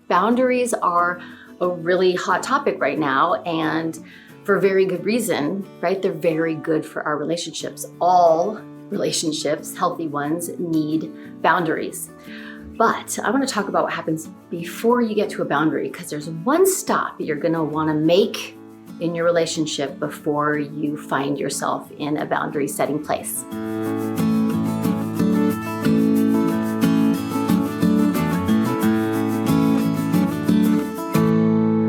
Boundaries are a really hot topic right now, and for very good reason, right? They're very good for our relationships. All relationships, healthy ones, need boundaries. But I want to talk about what happens before you get to a boundary, because there's one stop you're going to want to make in your relationship before you find yourself in a boundary setting place.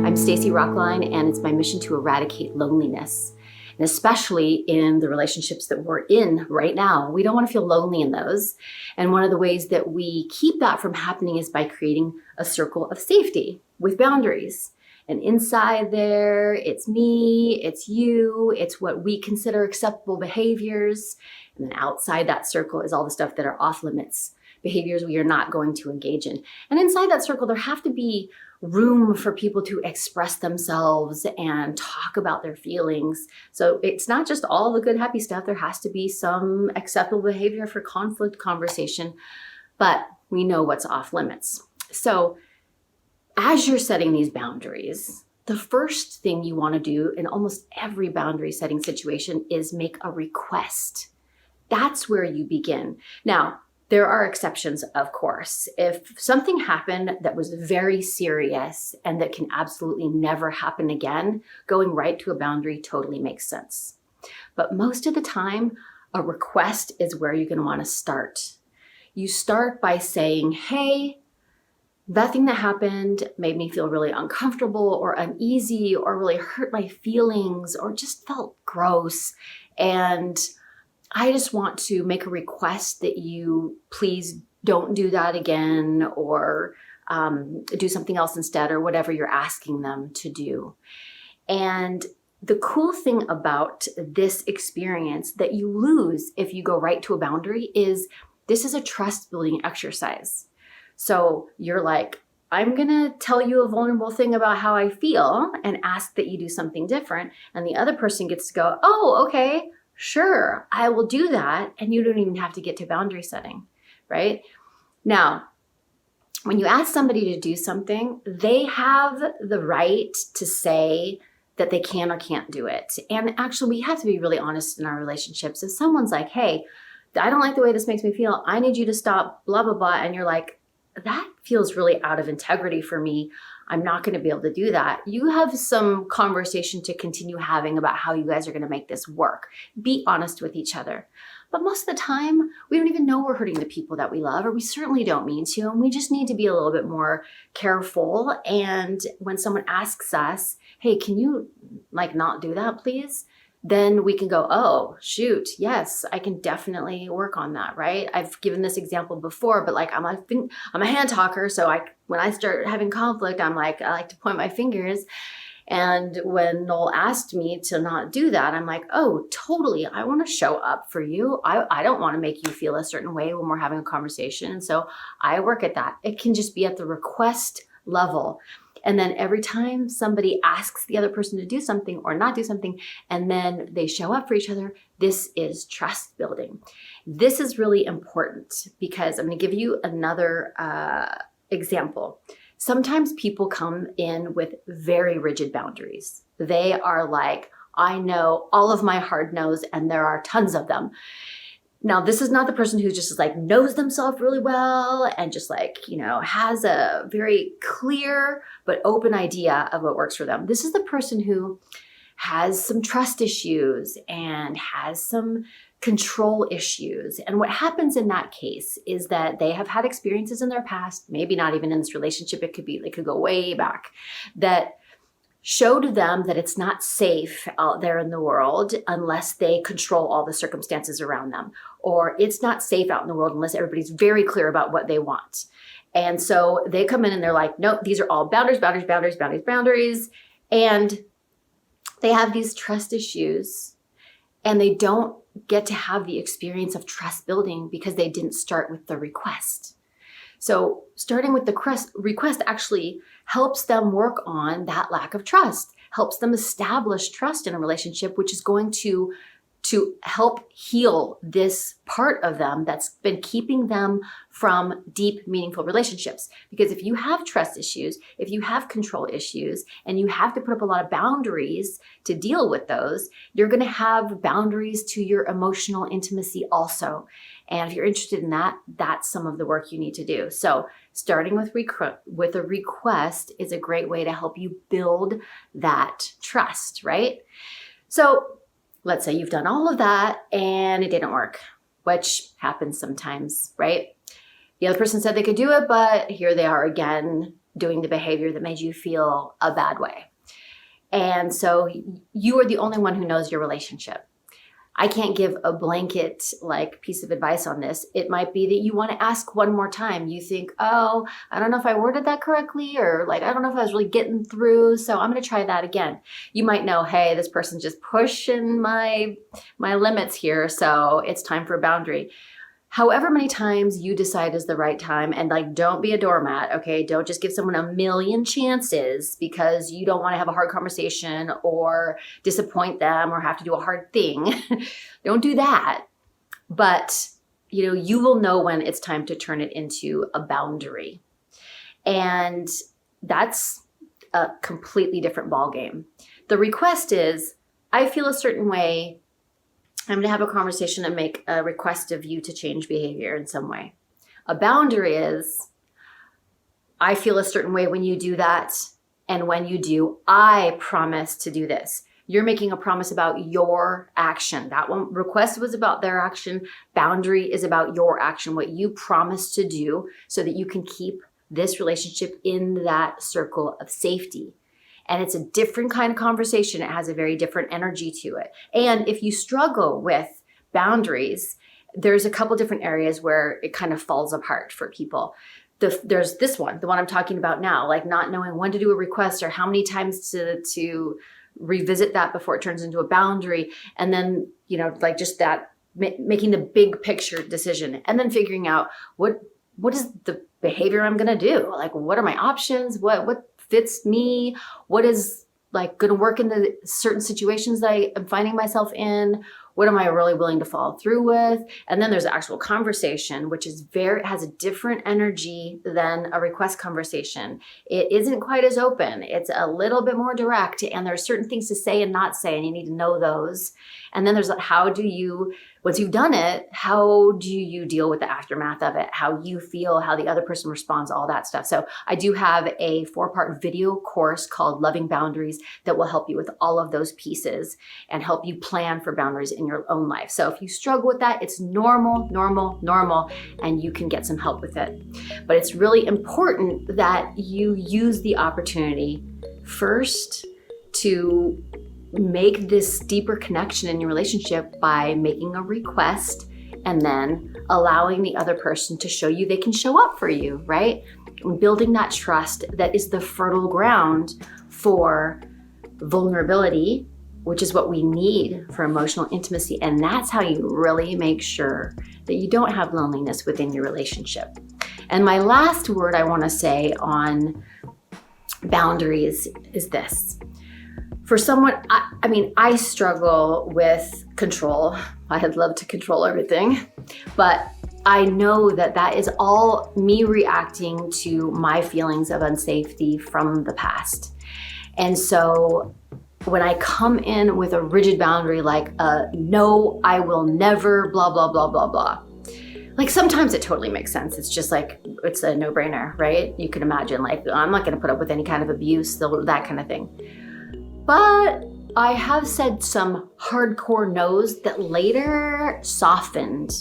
I'm Stacy Rocklein, and it's my mission to eradicate loneliness, and especially in the relationships that we're in right now. We don't want to feel lonely in those. And one of the ways that we keep that from happening is by creating a circle of safety with boundaries. And inside there, it's me, it's you, it's what we consider acceptable behaviors. And then outside that circle is all the stuff that are off limits, behaviors we are not going to engage in. And inside that circle, there have to be room for people to express themselves and talk about their feelings. So it's not just all the good, happy stuff. There has to be some acceptable behavior for conflict conversation, but we know what's off limits. So as you're setting these boundaries, the first thing you want to do in almost every boundary setting situation is make a request. That's where you begin. Now, there are exceptions, of course. If something happened that was very serious and that can absolutely never happen again, going right to a boundary totally makes sense. But most of the time, a request is where you're going to want to start. You start by saying, hey, that thing that happened made me feel really uncomfortable or uneasy or really hurt my feelings or just felt gross. And I just want to make a request that you please don't do that again, or do something else instead, or whatever you're asking them to do. And the cool thing about this experience that you lose if you go right to a boundary is this is a trust building exercise. So you're like, I'm going to tell you a vulnerable thing about how I feel and ask that you do something different. And the other person gets to go, oh, okay. Sure, I will do that. And you don't even have to get to boundary setting, right? Now, when you ask somebody to do something, they have the right to say that they can or can't do it. And actually, we have to be really honest in our relationships. If someone's like, hey, I don't like the way this makes me feel, I need you to stop, blah, blah, blah. And you're like, that feels really out of integrity for me. I'm not going to be able to do that. You have some conversation to continue having about how you guys are going to make this work. Be honest with each other. But most of the time, we don't even know we're hurting the people that we love, or we certainly don't mean to. And we just need to be a little bit more careful. And when someone asks us, hey, can you not do that, please? Then we can go, oh, shoot, yes, I can definitely work on that, right? I've given this example before, but I'm a hand talker. So when I start having conflict, I like to point my fingers. And when Noel asked me to not do that, I'm like, oh, totally. I want to show up for you. I don't want to make you feel a certain way when we're having a conversation. And so I work at that. It can just be at the request level. And then every time somebody asks the other person to do something or not do something, and then they show up for each other, this is trust building. This is really important because I'm going to give you another example. Sometimes people come in with very rigid boundaries. They are like, I know all of my hard no's, and there are tons of them. Now, this is not the person who just knows themselves really well and just has a very clear but open idea of what works for them. This is the person who has some trust issues and has some control issues. And what happens in that case is that they have had experiences in their past, maybe not even in this relationship, they could go way back, that showed them that it's not safe out there in the world unless they control all the circumstances around them, or it's not safe out in the world unless everybody's very clear about what they want. And so they come in and they're like, nope, these are all boundaries, boundaries, boundaries, boundaries, boundaries. And they have these trust issues, and they don't get to have the experience of trust building because they didn't start with the request. So starting with the request actually helps them work on that lack of trust, helps them establish trust in a relationship, which is going to to help heal this part of them that's been keeping them from deep, meaningful relationships. Because if you have trust issues, if you have control issues, and you have to put up a lot of boundaries to deal with those, you're going to have boundaries to your emotional intimacy also. And if you're interested in that, that's some of the work you need to do. So starting with a request is a great way to help you build that trust, right? So let's say you've done all of that and it didn't work, which happens sometimes, right? The other person said they could do it, but here they are again doing the behavior that made you feel a bad way. And so you are the only one who knows your relationship. I can't give a blanket piece of advice on this. It might be that you want to ask one more time. You think, oh, I don't know if I worded that correctly, or I don't know if I was really getting through, so I'm going to try that again. You might know, hey, this person's just pushing my limits here, so it's time for a boundary. However many times you decide is the right time, and don't be a doormat, okay? Don't just give someone a million chances because you don't want to have a hard conversation or disappoint them or have to do a hard thing. Don't do that. But, you will know when it's time to turn it into a boundary. And that's a completely different ballgame. The request is, I feel a certain way. I'm going to have a conversation and make a request of you to change behavior in some way. A boundary is, I feel a certain way when you do that. And when you do, I promise to do this. You're making a promise about your action. That one request was about their action. Boundary is about your action, what you promise to do so that you can keep this relationship in that circle of safety. And it's a different kind of conversation. It has a very different energy to it. And if you struggle with boundaries, there's a couple different areas where it kind of falls apart for people. There's this one, the one I'm talking about now, not knowing when to do a request or how many times to revisit that before it turns into a boundary. And then, just that, making the big picture decision and then figuring out what is the behavior I'm going to do? What are my options? What fits me? What is going to work in the certain situations that I am finding myself in? What am I really willing to follow through with? And then there's the actual conversation, which has a different energy than a request conversation. It isn't quite as open. It's a little bit more direct, and there are certain things to say and not say, and you need to know those. And then there's once you've done it, how do you deal with the aftermath of it? How you feel, how the other person responds, all that stuff. So I do have a 4-part video course called Loving Boundaries that will help you with all of those pieces and help you plan for boundaries in your own life. So if you struggle with that, it's normal, and you can get some help with it. But it's really important that you use the opportunity first to make this deeper connection in your relationship by making a request and then allowing the other person to show you they can show up for you, right? And building that trust that is the fertile ground for vulnerability, which is what we need for emotional intimacy. And that's how you really make sure that you don't have loneliness within your relationship. And my last word I want to say on boundaries is this. For someone, I struggle with control. I'd love to control everything, but I know that is all me reacting to my feelings of unsafety from the past. And so when I come in with a rigid boundary no, I will never, blah, blah, blah, blah, blah. Sometimes it totally makes sense. It's just it's a no-brainer, right? You can imagine, I'm not going to put up with any kind of abuse, that kind of thing. But I have said some hardcore no's that later softened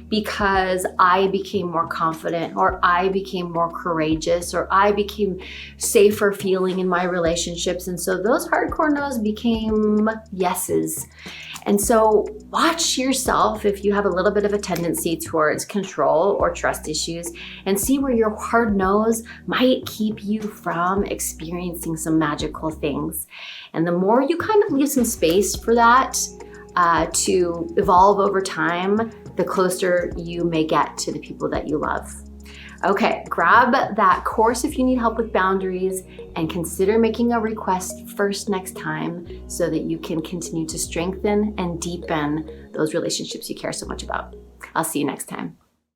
because I became more confident, or I became more courageous, or I became safer feeling in my relationships. And so those hardcore no's became yeses. And so watch yourself if you have a little bit of a tendency towards control or trust issues, and see where your hard no's might keep you from experiencing some magical things. And the more you kind of leave some space for that to evolve over time, the closer you may get to the people that you love. Okay, grab that course if you need help with boundaries, and consider making a request first next time so that you can continue to strengthen and deepen those relationships you care so much about. I'll see you next time.